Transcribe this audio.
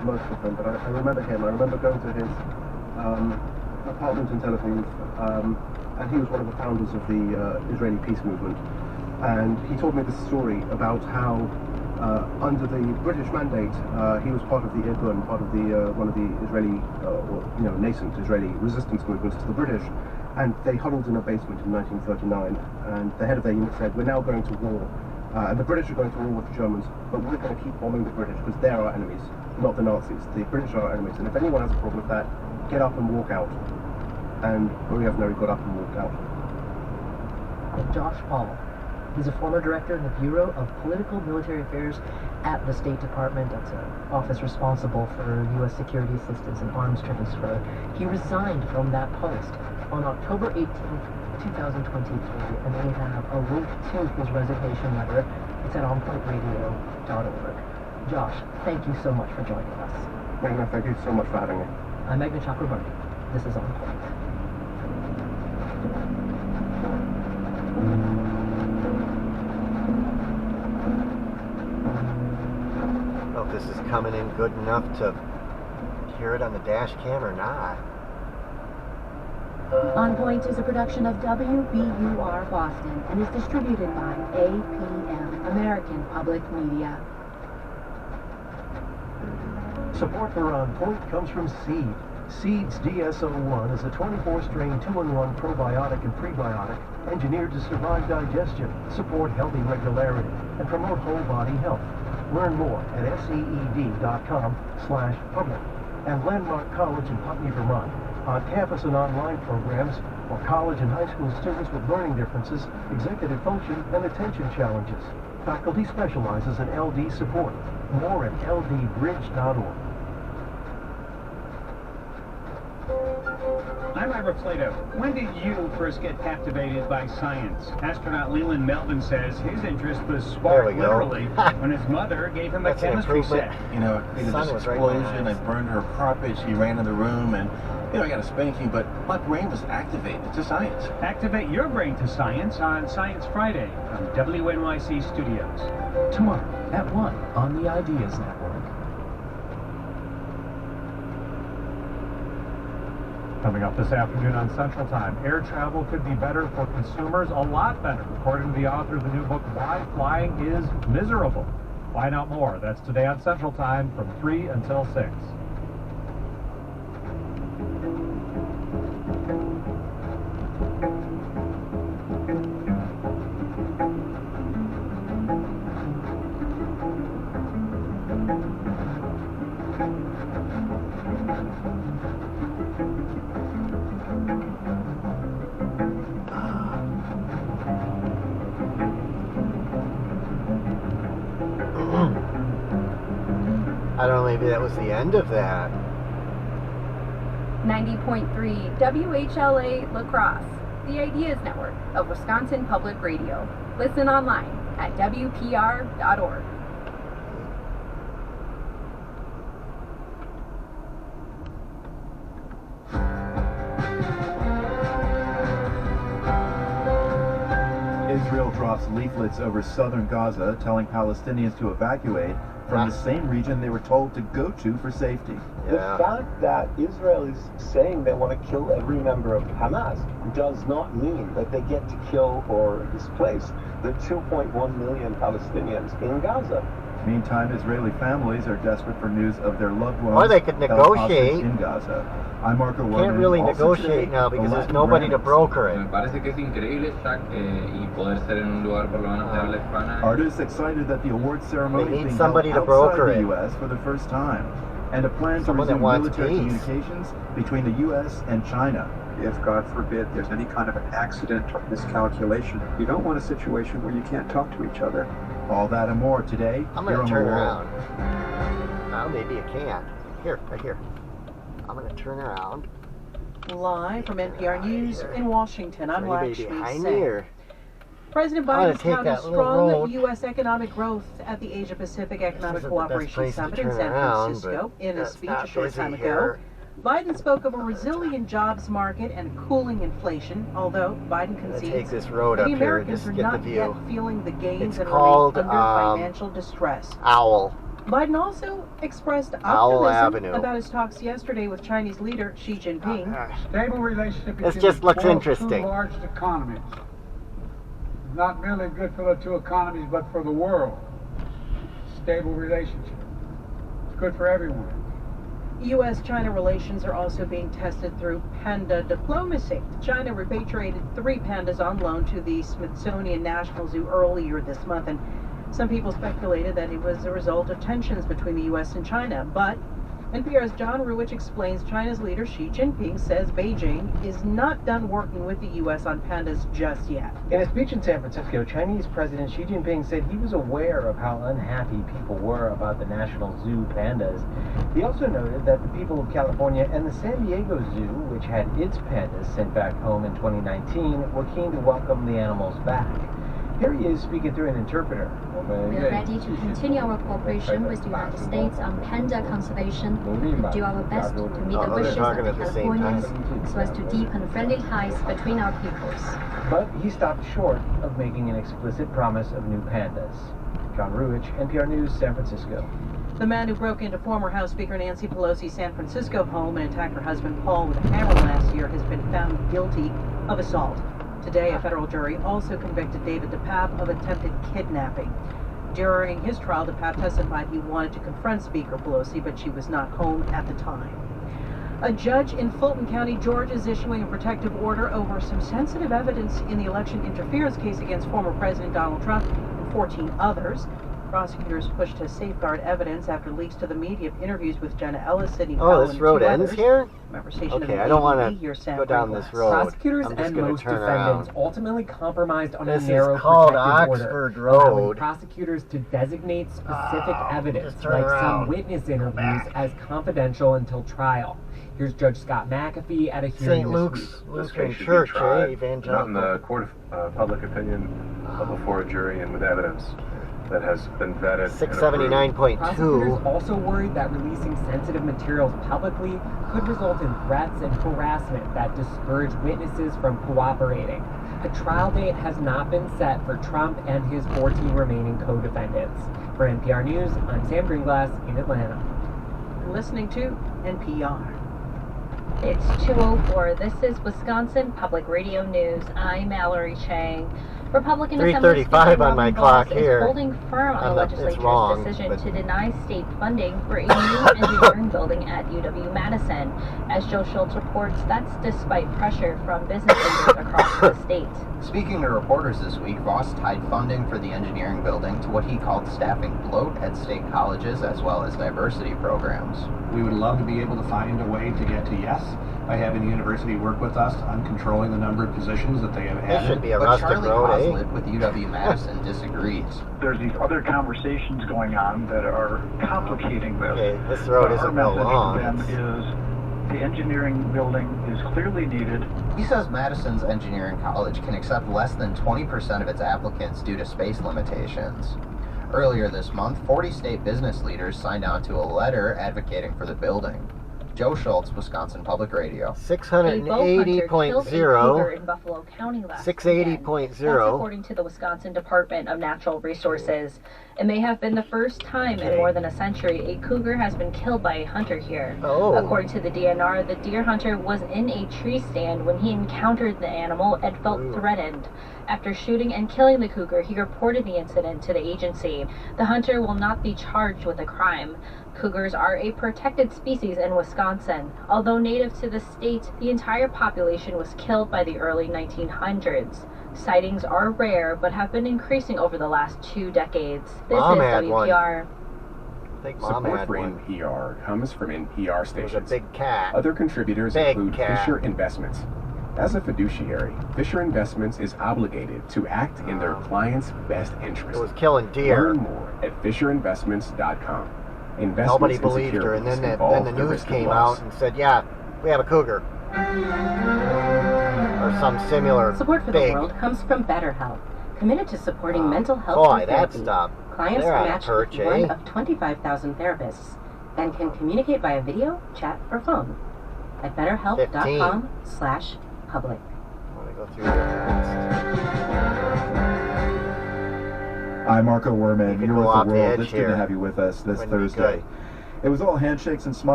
most of them, but I remember him. I remember going to his apartment in Tel Aviv, and he was one of the founders of the Israeli peace movement. And he told me this story about how under the British mandate, he was part of the Irgun, part of the one of the Israeli, nascent Israeli resistance movements to the British, and they huddled in a basement in 1939. And the head of their unit said, "We're now going to war, and the British are going to war with the Germans, but we're going to keep bombing the British because they're our enemies, not the Nazis. The British are our enemies, and if anyone has a problem with that, get up and walk out." And Uri Avneri got up and walked out. Josh Paul. He's a former director in the Bureau of Political Military Affairs at the State Department. That's an office responsible for U.S. security assistance and arms transfer. He resigned from that post on October 18th, 2023, and we have a link to his resignation letter. It's at onpointradio.org. Josh, thank you so much for joining us. Magna, thank you so much for having me. I'm Magna Chakrabarti. This is On Point. This is coming in good enough to hear it on the dash cam or not. On Point is a production of WBUR Boston and is distributed by APM, American Public Media. Support for On Point comes from Seed. Seed's DSO1 is a 24-strain 2-in-1 probiotic and prebiotic engineered to survive digestion, support healthy regularity, and promote whole body health. Learn more at seed.com/public. And Landmark College in Putney, Vermont, on-campus and online programs for college and high school students with learning differences, executive function, and attention challenges. Faculty specializes in LD support. More at ldbridge.org. I'm Ira Plato. When did you first get captivated by science? Astronaut Leland Melvin says his interest was sparked literally when his mother gave him a chemistry set. You know, it created this explosion. I burned her carpet. She ran in the room, and I got a spanking. But my brain was activated to science. Activate your brain to science on Science Friday from WNYC Studios. Tomorrow at 1 on the Ideas Network. Coming up this afternoon on Central Time, air travel could be better for consumers, a lot better, according to the author of the new book, Why Flying is Miserable. Find out more. That's today on Central Time from 3 until 6. I don't know, maybe that was the end of that. 90.3 WHLA La Crosse, the Ideas Network of Wisconsin Public Radio. Listen online at WPR.org. Israel drops leaflets over southern Gaza telling Palestinians to evacuate from the same region they were told to go to for safety. The fact that Israel is saying they want to kill every member of Hamas does not mean that they get to kill or displace the 2.1 million Palestinians in Gaza. Meantime, Israeli families are desperate for news of their loved ones. Or they could negotiate. In Gaza. I'm Marco Can't Werman. really Also negotiate today, now because there's nobody to broker it. Me parece que es increíble, Jack, y poder ser en un lugar por lo menos de habla hispana. Artists excited that the award ceremony They need is being somebody held to broker outside it. the U.S. for the first time, and a plan Someone to that resume wants military peace. communications between the U.S. and China. If, God forbid, there's any kind of an accident or miscalculation, you don't want a situation where you can't talk to each other. All that and more today. I'm going to turn around. Oh, maybe you can't. Here, right here. I'm going to turn around. Live from NPR News in Washington, I'm Lakshmi behind Singh. here. President I'm gonna Biden's take touted that little strong road. U.S. economic growth at the Asia-Pacific Economic This isn't the best Cooperation place to Summit in turn San around, Francisco. but In a it's speech not a short busy time ago, here. Biden spoke of a resilient jobs market and cooling inflation, although Biden concedes take this road that up the here and Americans just are get the not view. yet feeling the gains It's and called, remain under financial distress. Owl. Biden also expressed Owl optimism Avenue. about his talks yesterday with Chinese leader Xi Jinping. Stable relationship This between just looks two interesting. large economies. Not merely good for the two economies, but for the world. Stable relationship. It's good for everyone. U.S.-China relations are also being tested through panda diplomacy. China repatriated 3 pandas on loan to the Smithsonian National Zoo earlier this month, and some people speculated that it was a result of tensions between the U.S. and China. But NPR's John Ruwich explains China's leader Xi Jinping says Beijing is not done working with the U.S. on pandas just yet. In a speech in San Francisco, Chinese President Xi Jinping said he was aware of how unhappy people were about the National Zoo pandas. He also noted that the people of California and the San Diego Zoo, which had its pandas sent back home in 2019, were keen to welcome the animals back. Here he is speaking through an interpreter. We are ready to continue our cooperation with the United States on panda conservation and do our best to meet the wishes of the Californians so as to deepen friendly ties between our peoples. But he stopped short of making an explicit promise of new pandas. John Ruwich, NPR News, San Francisco. The man who broke into former House Speaker Nancy Pelosi's San Francisco home and attacked her husband Paul with a hammer last year has been found guilty of assault. Today, a federal jury also convicted David DePape of attempted kidnapping. During his trial, DePape testified he wanted to confront Speaker Pelosi, but she was not home at the time. A judge in Fulton County, Georgia, is issuing a protective order over some sensitive evidence in the election interference case against former President Donald Trump and 14 others. Prosecutors pushed to safeguard evidence after leaks to the media of interviews with Jenna Ellis, Sidney Powell, Oh, this road ends here? Okay, I don't want to go down this road. Prosecutors I'm just and going most to turn defendants around. ultimately compromised on This a narrow is called protective Oxford order, allowing Road. prosecutors to designate specific evidence, just turn like around. some witness interviews, as confidential until trial. Here's Judge Scott McAfee at a hearing St. this Luke's week. Lutheran Church, evangelical. Not in the court of public opinion, but before a jury and with evidence that has been vetted. 679.2. Prosecutors also worried that releasing sensitive materials publicly could result in threats and harassment that discourage witnesses from cooperating. A trial date has not been set for Trump and his 14 remaining co-defendants. For NPR News, I'm Sam Greenglass in Atlanta. You're listening to NPR. It's 2:04. This is Wisconsin Public Radio News. I'm Mallory Chang. Republican Assembly Speaker 3:35 on my Robin clock Boss here. is holding firm on the It's legislature's wrong, decision but- to deny state funding for a new engineering building at UW-Madison. As Joe Schultz reports, that's despite pressure from business leaders across the state. Speaking to reporters this week, Voss tied funding for the engineering building to what he called staffing bloat at state colleges as well as diversity programs. We would love to be able to find a way to get to yes by having the university work with us on controlling the number of positions that they have This added. should be a But rustic Charlie road, eh? Coslett with UW-Madison disagrees. There's these other conversations going on that are complicating this. Okay, this road Our isn't real message long. to them is the engineering building is clearly needed. He says Madison's engineering college can accept less than 20% of its applicants due to space limitations. Earlier this month, 40 state business leaders signed on to a letter advocating for the building. Joe Schultz, Wisconsin Public Radio. 680.0. In Buffalo County last 680.0. That's according to the Wisconsin Department of Natural Resources. It may have been the first time in more than a century a cougar has been killed by a hunter here. Oh. According to the DNR, the deer hunter was in a tree stand when he encountered the animal and felt threatened. After shooting and killing the cougar, he reported the incident to the agency. The hunter will not be charged with a crime. Cougars are a protected species in Wisconsin. Although native to the state, the entire population was killed by the early 1900s. Sightings are rare, but have been increasing over the last 2 decades. This Mom is had one. WPR. I think Mom Support had for one. NPR comes from NPR stations. It was a big cat. Other contributors Big include cat. Fisher Investments. As a fiduciary, Fisher Investments is obligated to act in their clients' best interest. It was killing deer. Learn more at FisherInvestments.com. Investments Nobody in believed her, and securities then involve the the news risk of came loss. out and said, yeah, we have a cougar. Or some similar Support for big. the world comes from BetterHelp, committed to supporting mental health Boy, and that therapy. stuff. Clients They're are on a matched perch, with one eh? of 25,000 therapists and can communicate via video, chat, or phone at betterhelp.com/public. Go through this. I'm Marco Werman. You can You're go with off the the world. edge It's good to here. have you with us this Wouldn't it be Thursday. good? It was all handshakes and smiles.